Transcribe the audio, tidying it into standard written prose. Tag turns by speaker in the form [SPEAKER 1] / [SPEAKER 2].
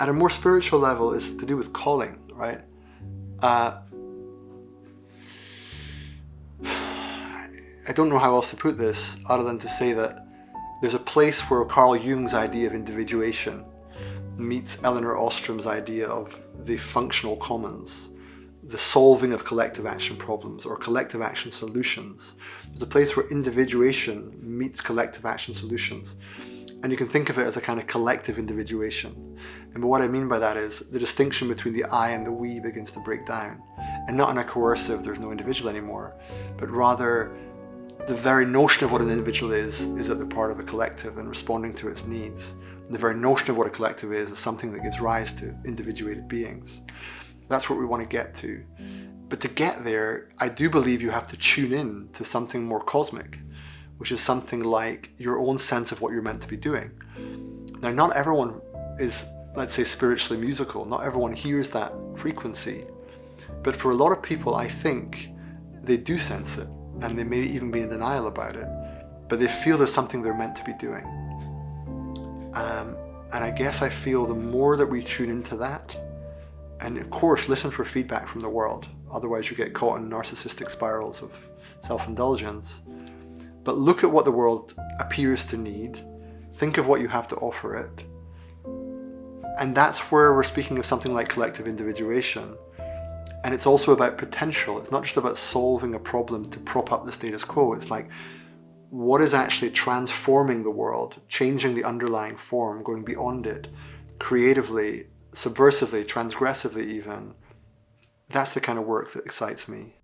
[SPEAKER 1] at a more spiritual level is to do with calling, right? I don't know how else to put this other than to say that there's a place where Carl Jung's idea of individuation meets Elinor Ostrom's idea of the functional commons, the solving of collective action problems or collective action solutions. There's a place where individuation meets collective action solutions. And you can think of it as a kind of collective individuation. And what I mean by that is the distinction between the I and the we begins to break down. And not in a coercive, there's no individual anymore, but rather the very notion of what an individual is that they're part of a collective and responding to its needs. And the very notion of what a collective is something that gives rise to individuated beings. That's what we want to get to. But to get there, I do believe you have to tune in to something more cosmic, which is something like your own sense of what you're meant to be doing. Now, not everyone is, let's say, spiritually musical. Not everyone hears that frequency. But for a lot of people, I think they do sense it, and they may even be in denial about it, but they feel there's something they're meant to be doing. And I guess I feel the more that we tune into that, and of course listen for feedback from the world, otherwise you get caught in narcissistic spirals of self-indulgence, but look at what the world appears to need, think of what you have to offer it, and that's where we're speaking of something like collective individuation. And it's also about potential. It's not just about solving a problem to prop up the status quo. It's like, what is actually transforming the world, changing the underlying form, going beyond it, creatively, subversively, transgressively even. That's the kind of work that excites me.